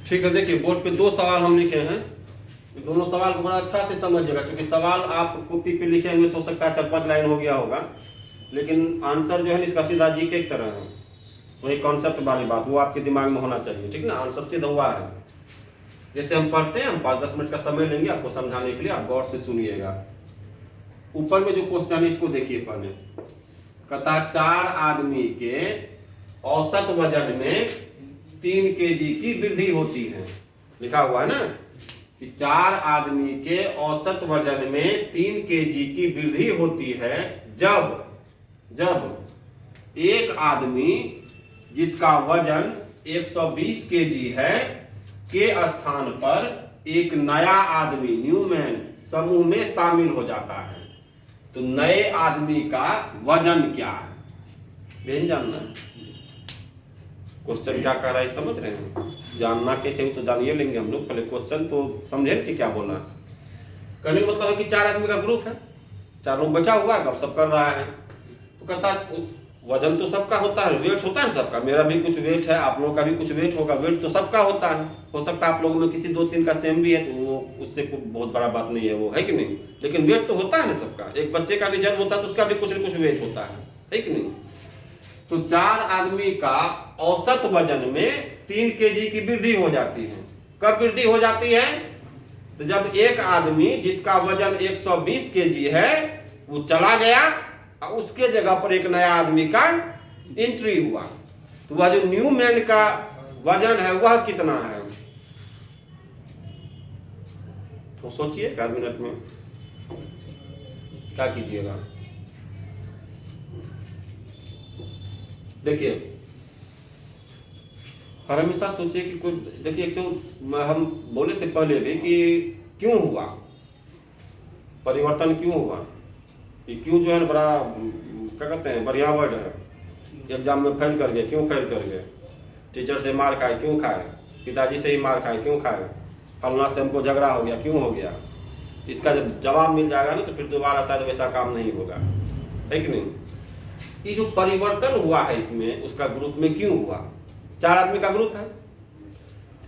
ठीक है, देखिए बोर्ड पे दो सवाल हम लिखे हैं। दोनों सवाल को बड़ा अच्छा से समझिएगा, क्योंकि सवाल आप कॉपी पे लिखेंगे तो हो सकता है 4-5 लाइन हो गया होगा, लेकिन आंसर जो है इसका सीधा जीके की तरह है। वही कॉन्सेप्ट वाली बात वो आपके दिमाग में होना चाहिए, ठीक ना। आंसर सीधा हुआ है। जैसे हम पढ़ते हैं, हम 5-10 मिनट का समय लेंगे आपको समझाने के लिए, आप गौर से सुनिएगा। ऊपर में जो क्वेश्चन है इसको देखिए पहले। कहता 4 आदमी के औसत वजन में 3 केजी की वृद्धि होती है। लिखा हुआ है ना कि 4 आदमी के औसत वजन में 3 केजी की वृद्धि होती है जब एक आदमी जिसका वजन 120 केजी है के स्थान पर एक नया आदमी न्यू मैन समूह में शामिल हो जाता है। तो नए आदमी का वजन क्या है, नहीं जानना। क्वेश्चन क्या कर रहा है समझ रहे हैं? जानना कैसे हो तो जानिए लेंगे हम लोग, पहले क्वेश्चन तो समझे कि क्या बोला। कहने का मतलब है कि 4 आदमी का ग्रुप है, 4 लोग बचा हुआ है, सब कर रहा है। तो कहता वजन तो सबका होता है, वेट होता है ना सबका। मेरा भी कुछ वेट है, आप लोगों का भी कुछ वेट होगा, वेट तो सबका होता है। हो सकता है आप लोगों में किसी 2-3 का सेम भी है, तो वो उससे बहुत बड़ा बात नहीं है, वो है कि नहीं। लेकिन वेट तो होता है ना सबका। एक बच्चे का भी जन्म होता है तो उसका भी कुछ न कुछ वेट होता है कि नहीं। तो 4 आदमी का औसत वजन में 3 केजी की वृद्धि हो जाती है। कब वृद्धि हो जाती है? तो जब एक आदमी जिसका वजन 120 केजी है वो चला गया, उसके जगह पर एक नया आदमी का एंट्री हुआ। तो वह जो न्यू मैन का वजन है वह कितना है? तो सोचिए 1 मिनट में क्या कीजिएगा। देखिए हर हमेशा सोचिए कि कोई, देखिए एक तो हम बोले थे पहले भी कि क्यों हुआ परिवर्तन, क्यों हुआ। ये क्यों जो है बड़ा क्या कहते हैं, बढ़िया वर्ड है। एग्जाम में फेल कर गए, क्यों फेल कर गए। टीचर से मार खाए, क्यों खाए। पिताजी से ही मार खाए, क्यों खाए। फलना से हमको झगड़ा हो गया, क्यों हो गया। इसका जब जवाब मिल जाएगा ना तो फिर दोबारा शायद वैसा काम नहीं होगा, है कि नहीं। ये जो परिवर्तन हुआ है इसमें, उसका ग्रुप में क्यों हुआ। 4 आदमी का ग्रुप है,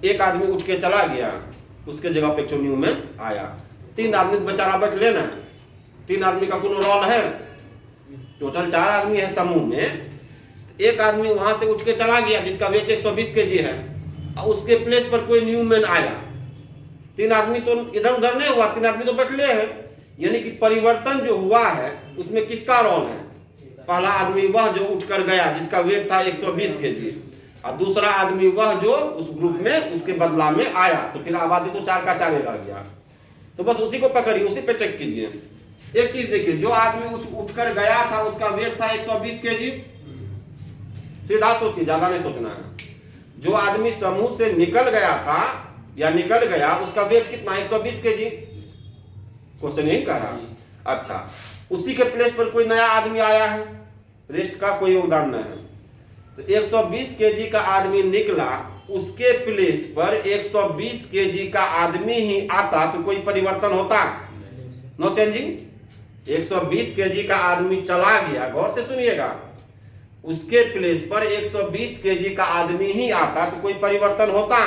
एक आदमी उठ के चला गया, उसके जगह पे एक न्यू मैन आया। 3 आदमी बेचारा बैठ लेना है, 3 आदमी का कोनो रोल है। टोटल 4 आदमी है समूह में, एक आदमी वहां से उठ के चला गया जिसका वेट 120 केजी है, और उसके प्लेस पर कोई न्यू मैन आया। 3 आदमी तो इधर उधर नहीं हुआ, 3 आदमी तो बैठ ले हैं। यानी कि परिवर्तन जो हुआ है उसमें किसका रोल है? पहला आदमी वह जो उठकर गया जिसका वेट था 120 केजी, और दूसरा आदमी वह जो उस ग्रुप में उसके बदला में आया। तो फिर आबादी तो 4 का 4 रह गया। तो बस उसी को पकड़िए, उसी पे चेक कीजिए। एक चीज देखिए, जो आदमी उठकर गया था उसका वेट था 120 केजी। सीधा सोचिए, ज्यादा नहीं सोचना है। जो आदमी समूह से निकल गया था या निकल गया उसका वेट कितना? 120 केजी। क्वेश्चन यही कह रहा। अच्छा, उसी के प्लेस पर कोई नया आदमी आया है, रेस्ट का कोई योगदान नहीं है। तो 120 केजी का आदमी निकला, उसके प्लेस पर 120 केजी का आदमी ही आता तो कोई परिवर्तन होता? No changing. 120 केजी का आदमी चला गया, गौर से सुनिएगा, उसके प्लेस पर 120 केजी का आदमी ही आता तो कोई परिवर्तन होता?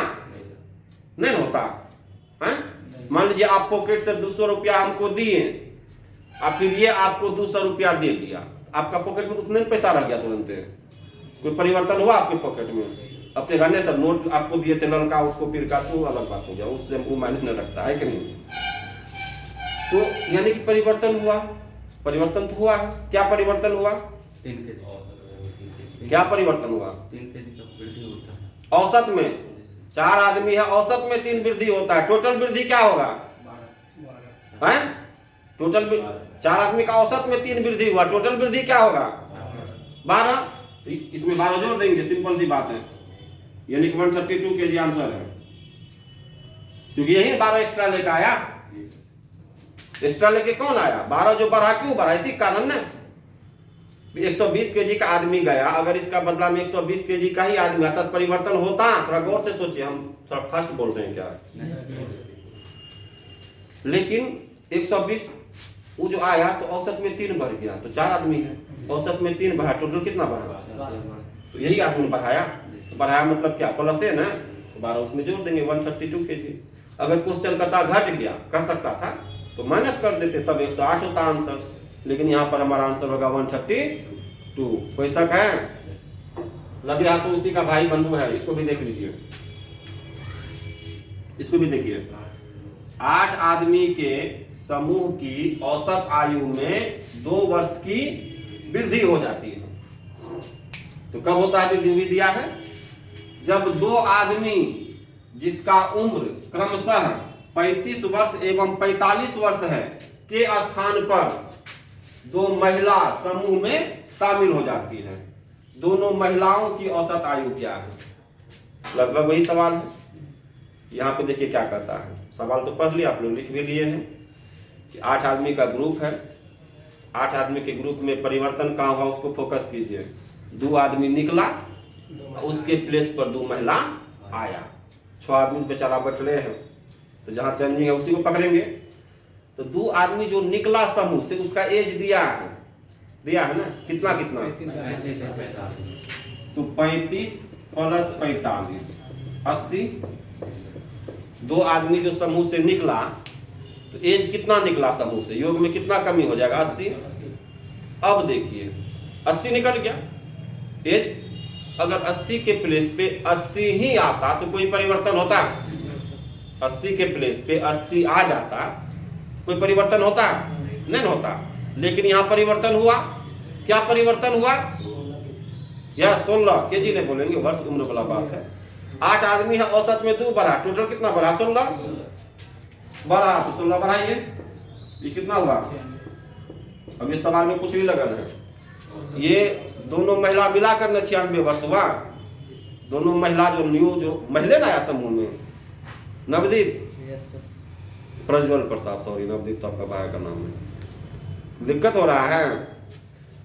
नहीं होता है। मान लीजिए आप पॉकेट से 200 रुपया हमको दिए, और फिर ये आपको 200 रुपया दे दिया, आपका पॉकेट में उतने पैसा रह गया तुरंत। कोई परिवर्तन हुआ आपके पॉकेट में? अपने घरने सब नोट आपको दिए थे, लड़का उसको फिर का, तो अलग बात हो गया, उससे वो माइनस नहीं रखता है कि नहीं। तो यानी कि परिवर्तन हुआ, परिवर्तन तो हुआ है। क्या परिवर्तन हुआ? 3 केजी। क्या परिवर्तन हुआ? 3 केजी का वृद्धि होता है औसत में। 4 आदमी है, औसत में 3 वृद्धि होता है। टोटल वृद्धि क्या होगा? 12 है। टोटल 4 आदमी का औसत में 3 वृद्धि हुआ, टोटल वृद्धि क्या होगा? 12। इसमें 12 जोड़ देंगे, सिंपल सी बात है। यानी कि 132 केजी आंसर है, क्योंकि यही 12 एक्स्ट्रा लेकर आया। एक्स्ट्रा लेके कौन आया? 12 जो बढ़ा, क्यों बढ़ा? इसी कारण ना। 120 केजी का आदमी गया, अगर इसका बदला में 120 केजी का ही आदमी आता तो परिवर्तन होता? थोड़ा गौर से सोचिए, हम थोड़ा फास्ट बोल रहे हैं क्या। लेकिन 120 वो जो आया तो औसत में 3 बढ़ गया, तो 4 आदमी है, औसत में 3 बढ़ा, टोटल कितना बढ़ा? तो यही आदमी बढ़ाया। तो बढ़ाया मतलब क्या? प्लस है ना। तो 12 उसमें जोड़ देंगे 132 kg। अगर क्वेश्चन कहता घट गया, कह सकता था तो माइनस कर देते, तब 108 होता आंसर, लेकिन यहाँ पर हमारा आंसर होगा 132। कोई शक है? लगे तो उसी का भाई बंधु है, इसको भी देख लीजिए, इसको भी देखिए। 8 आदमी के समूह की औसत आयु में 2 वर्ष की वृद्धि हो जाती है। तो कब होता है वृद्धि? भी दिया है जब 2 आदमी जिसका उम्र क्रमशः 35 वर्ष एवं 45 वर्ष है के स्थान पर 2 महिला समूह में शामिल हो जाती है। दोनों महिलाओं की औसत आयु क्या है? लगभग वही सवाल है। यहाँ पे देखिए क्या कहता है, सवाल तो पढ़ लिया आप लोग, लिख भी लिए हैं कि 8 आदमी का ग्रुप है, 8 आदमी के ग्रुप में परिवर्तन कहाँ हुआ उसको फोकस कीजिए। 2 आदमी निकला, उसके प्लेस पर 2 महिला आया। 6 आदमी बेचारा बैठ रहे हैं, तो जहाँ चेंजिंग है उसी को पकड़ेंगे। तो 2 आदमी जो निकला समूह से, उसका एज दिया है ना, कितना कितना? तो 35 प्लस 45 80। 2 आदमी जो समूह से निकला, तो एज कितना निकला समूह से, योग में कितना कमी हो जाएगा? 80। अब देखिए 80 निकल गया एज, अगर 80 के प्लेस पे 80 ही आता तो कोई परिवर्तन होता? 80 के प्लेस पे 80 आ जाता, कोई परिवर्तन होता? नहीं होता। लेकिन यहाँ परिवर्तन हुआ। क्या परिवर्तन हुआ? या 16 केजी नहीं बोलेंगे, वर्ष उम्र वाला बात है। 8 आदमी है, औसत में 2 बढ़ा, टोटल कितना बढ़ा? 16 बढ़ा, तो 16 बढ़ाइए, ये कितना हुआ? अब ये सवाल में कुछ भी लगन है, ये दोनों महिला मिलाकर 96 वर्ष हुआ। दोनों महिला जो महिला नया समूह में, नवदीप प्रज्वल प्रसाद, सॉरी नवदीप तो आपका भाई का नाम है। दिक्कत हो रहा है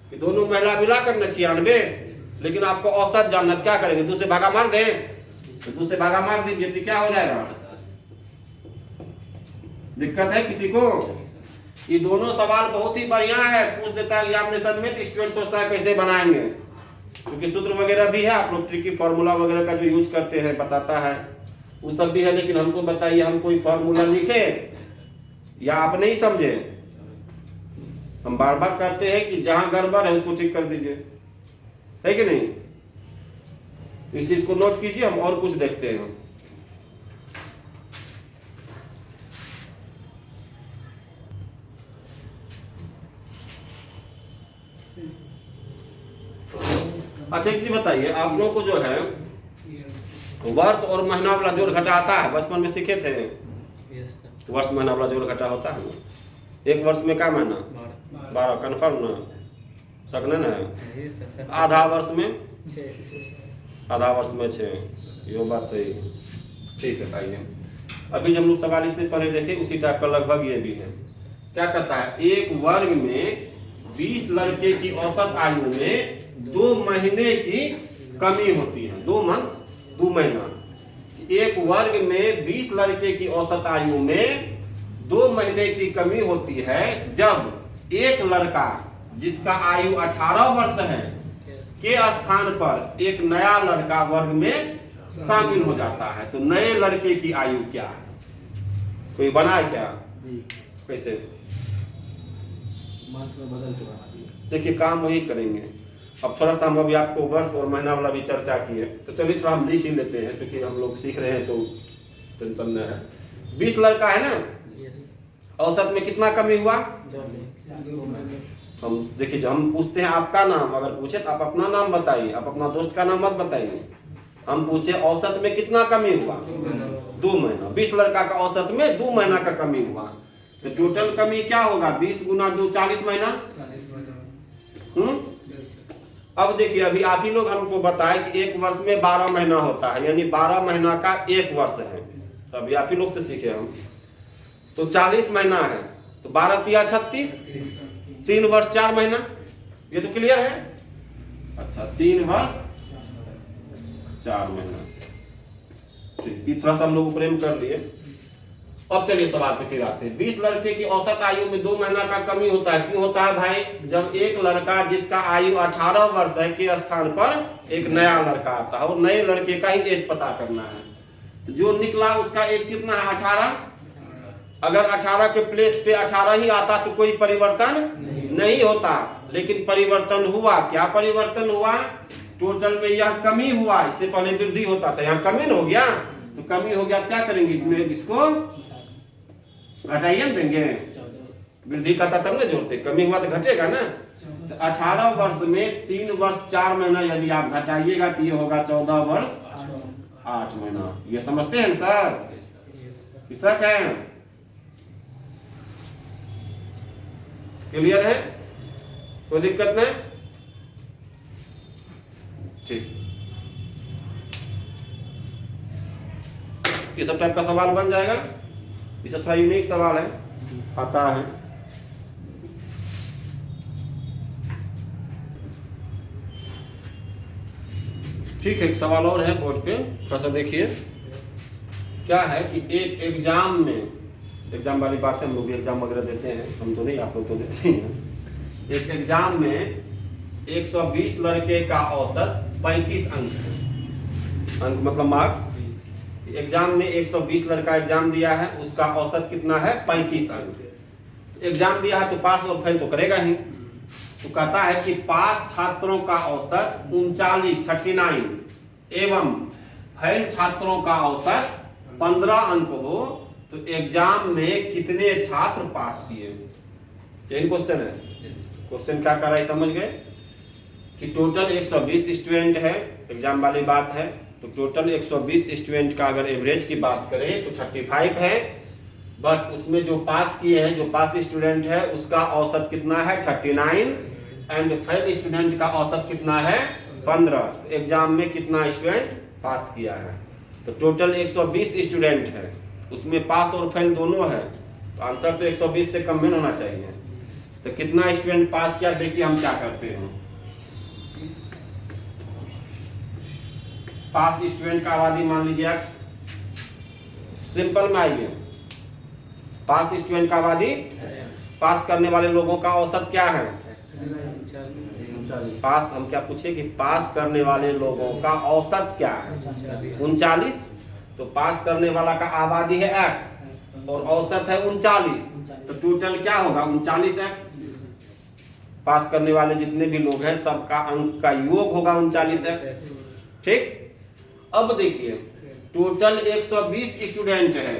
कि दोनों महिला मिलाकर 96, लेकिन आपको औसत जानना, क्या करेंगे? 2 से भागा मार दें, तो 2 से भागा मार दीजिए, तो क्या हो जाएगा? दिक्कत है किसी को? ये दोनों सवाल बहुत ही बढ़िया है, पूछ देता है एग्जामिनेशन में, तो स्टूडेंट सोचता है कैसे बनाएंगे, क्योंकि सूत्र वगैरह भी है, आप लोग ट्रिकी फार्मूला वगैरह का जो यूज करते हैं बताता है, वो सब भी है। लेकिन हमको बताइए, हम कोई फार्मूला लिखे या आप नहीं समझे? हम बार बार कहते हैं कि जहां गड़बड़ है उसको ठीक कर दीजिए, है कि नहीं? इस चीज को नोट कीजिए, हम और कुछ देखते हैं। अच्छा एक चीज बताइए, आप लोगों को जो है वर्ष और महीना वाला जोड़ घटा आता है? बचपन में सीखे थे वर्ष महीना वाला जोड़ घटा होता है ना। एक वर्ष में क्या महीना? 12। कन्फर्म ना? सकने ना है? आधा वर्ष में 6, ये बात सही है। ठीक है, आइए अभी हम लोग सवाल इससे पहले देखे, उसी टाइप का लगभग ये भी है। क्या कहता है? एक वर्ग में 20 लड़के की औसत आयु में 2 महीने की कमी होती है। 2 महीना। एक वर्ग में 20 लड़के की औसत आयु में 2 महीने की कमी होती है जब एक लड़का जिसका आयु 18 वर्ष है के स्थान पर एक नया लड़का वर्ग में शामिल हो जाता है। तो नए लड़के की आयु क्या है? कोई बना है क्या? कैसे? बदल के बना दिए। देखिए काम वही करेंगे। अब थोड़ा सा हम अभी आपको वर्ष और महीना वाला भी चर्चा किए, तो चलिए थोड़ा हम लिख ही लेते हैं, क्योंकि हम लोग सीख रहे हैं तो टेंशन न है। 20 लड़का है ना, औसत में कितना कमी हुआ? हम देखिए, जब हम पूछते हैं आपका नाम, अगर पूछे तो आप अपना नाम बताइए, आप अपना दोस्त का नाम मत बताइए। हम पूछे औसत में कितना कमी हुआ? 2 महीना। 20 लड़का का औसत में 2 महीना का कमी हुआ, तो टोटल कमी क्या होगा? 20 गुना 2 40 महीना। अब देखिए, अभी आप ही लोग हमको बताए कि एक वर्ष में 12 महीना होता है, यानी 12 महीना का 1 वर्ष है। तो अभी आप ही लोग से सीखे हम, तो 40 महीना है, तो 12 तिया 36, 3 वर्ष 4 महीना। ये तो क्लियर है? अच्छा, 3 वर्ष 4 महीना। ठीक, ये थोड़ा सा हम लोग प्रेम कर लिए। अब चलिए सवाल पे फिर आते हैं। 20 लड़के की औसत आयु में 2 महीना का कमी होता है। क्यों होता है भाई? जब एक लड़का जिसका आयु 18 वर्ष है के स्थान पर एक नया लड़का आता है, और नए लड़के का ही एज पता करना है। तो जो निकला उसका एज कितना है? 18। अगर 18 के प्लेस पे 18 ही आता तो कोई परिवर्तन नहीं होता, लेकिन परिवर्तन हुआ। क्या परिवर्तन हुआ? टोटल में यह कमी हुआ, इससे पहले वृद्धि होता था, यहाँ कमी हो गया। तो कमी हो गया, क्या करेंगे इसमें? इसको घटाइए देंगे, वृद्धि का था तब ना जोड़ते, कमी हुआ तो घटेगा ना। तो 18 वर्ष में 3 वर्ष 4 महीना यदि आप घटाइएगा तो ये होगा 14 वर्ष 8 महीना। ये समझते हैं सर? किसक है? क्लियर है? कोई दिक्कत नहीं? ठीक, ये सब टाइप का सवाल बन जाएगा। ये सब थोड़ा यूनिक सवाल है, आता है। ठीक है, एक सवाल और है बोर्ड पे, थोड़ा सा देखिए। क्या है कि एक एग्जाम में, एग्जाम वाली बात है, हम लोग भी एग्जाम वगैरह देते हैं, हम तो नहीं, आप लोग तो देते हैं। एक एग्जाम में 120 लड़के का औसत 35 अंक है। अंक मतलब मार्क्स। एग्जाम में 120 लड़का एग्जाम दिया है, उसका औसत कितना है? 35 अंक। एग्जाम दिया है तो पास और फेल तो करेगा ही। तो कहता है कि पास छात्रों का औसत 39 एवं फेल छात्रों का औसत 15 अंक हो तो एग्जाम में कितने छात्र पास किए? यही क्वेश्चन है। क्वेश्चन क्या कर रहा है समझ गए? कि टोटल 120 स्टूडेंट है, एग्जाम वाली बात है। तो टोटल 120 स्टूडेंट का अगर एवरेज की बात करें तो 35 है, बट उसमें जो पास किए हैं, जो पास स्टूडेंट है उसका औसत कितना है? 39 एंड फेल स्टूडेंट का औसत कितना है? 15। तो एग्जाम में कितना स्टूडेंट पास किया है? तो टोटल 120 स्टूडेंट है, उसमें पास और फेल दोनों है, तो आंसर तो 120 से कम में होना चाहिए। तो कितना स्टूडेंट पास किया? देखिए हम क्या करते हैं, पास स्टूडेंट का आबादी मान लीजिए x, सिंपल में आइए, पास स्टूडेंट का आबादी, पास करने वाले लोगों का औसत क्या है? पास, हम क्या पूछे कि पास करने वाले लोगों का औसत क्या है? 39। तो पास करने वाला का आबादी है x और औसत है 39, तो टोटल क्या होगा? 39x। पास करने वाले जितने भी लोग हैं सबका अंक का योग होगा 39x। ठीक, अब देखिए टोटल 120 स्टूडेंट है,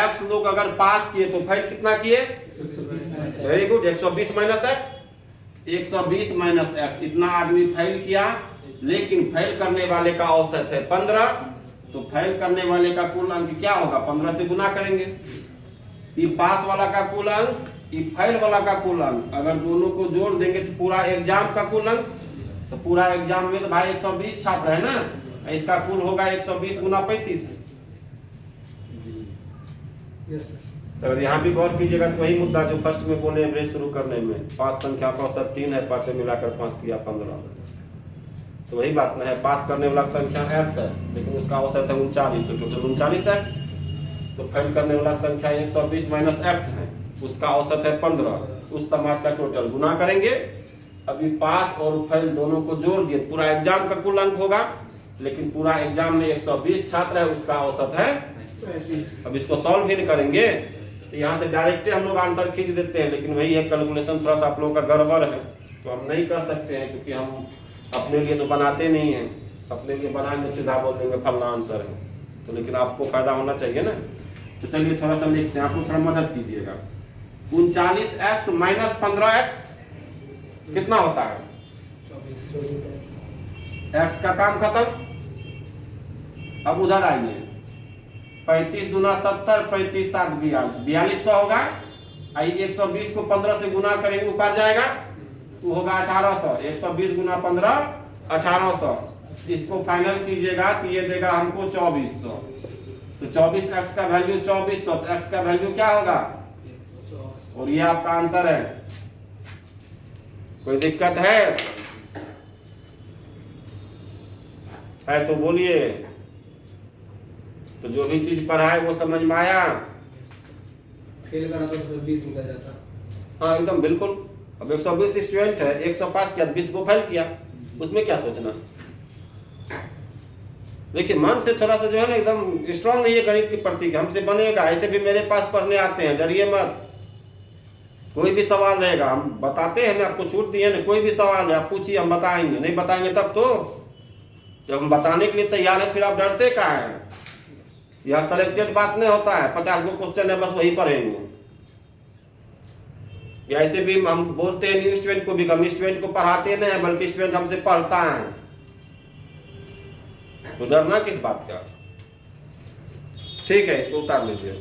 x लोग अगर पास किए तो फेल कितना किए? Very good, 120 minus x, 120 minus x, इतना आदमी फेल किया, लेकिन फेल करने वाले का औसत है 15, तो फेल करने वाले का कुल अंक क्या होगा? 15 से गुना करेंगे। ये पास वाला का कुल अंक, ये फेल वाला का कुल अंक, अगर दोनों को जोड़ देंगे तो पूरा एग्जाम का कुल अंक, तो पूरा एग्जाम में तो भाई 120 छात्र है ना, इसका कुल होगा 120 गुना 35। अगर यहाँ भी गौर कीजिएगा तो वही मुद्दा जो फर्स्ट में बोले एवरेज शुरू करने में, 5 संख्या का औसत 3 है, 5 से मिलाकर 5 किया 15, तो वही बात ना है। पास करने वाला संख्या x है, लेकिन उसका औसत है 39, तो टोटल 39x। तो फेल करने वाला संख्या 120 माइनस x है, उसका औसत है 15, उस समाज का टोटल गुना करेंगे। अभी पास और फेल दोनों को जोड़ दिए, पूरा एग्जाम का कुल अंक होगा, लेकिन पूरा एग्जाम में 120 छात्र है, उसका औसत है 35। अब इसको सॉल्व भी करेंगे तो यहाँ से डायरेक्ट हम लोग आंसर खींच देते हैं, लेकिन वही है कैलकुलेशन थोड़ा सा आप लोगों का गड़बड़ है, तो हम नहीं कर सकते हैं, क्योंकि हम अपने लिए तो बनाते नहीं हैं। अपने लिए बनाएंगे सीधा बोल देंगे फलना आंसर है, तो लेकिन आपको फायदा होना चाहिए ना। तो चलिए थोड़ा सा लिखते हैं, आपको थोड़ा मदद कीजिएगा। 39x माइनस 15x कितना होता है? x का काम खत्म। अब उधर आइए, 35 दूना 70, 35 7 42, 4200 होगा। आइए 120 को 15 से गुना करेंगे, ऊपर जाएगा तो होगा 1800। 120 गुना 15 1800, इसको फाइनल कीजिएगा तो ये देगा हमको 2400। तो 24x का वैल्यू 2400, तो x का वैल्यू क्या होगा? और ये आपका आंसर है। कोई दिक्कत है तो बोलिए। तो जो भी चीज पढ़ाए वो समझ में आया? फेल करा तो 20 निकल जाता। हाँ एकदम बिल्कुल। अब 120 स्टूडेंट है, 100 पास किया, 20 को फेल किया, उसमें क्या सोचना? देखिए मन से थोड़ा सा जो है ना एकदम स्ट्रांग रहिए गणित के प्रति, हमसे बनेगा। ऐसे भी मेरे पास पढ़ने आते हैं, डरिए मत। कोई भी सवाल रहेगा हम बताते हैं ना, आपको छूट दी है ना, कोई भी सवाल है आप पूछिए, हम बताएंगे। नहीं बताएंगे तब तो, जब हम बताने के लिए तैयार है फिर आप डरते क्या है? यह सेलेक्टेड बात नहीं होता है 50 गो क्वेश्चन है बस वही पढ़ेंगे। या ऐसे भी हम बोलते हैं न्यू स्टूडेंट को भी, हम स्टूडेंट को पढ़ाते नहीं है बल्कि स्टूडेंट हमसे पढ़ता है, तो डरना किस बात का? ठीक है, इसको उतार लीजिए।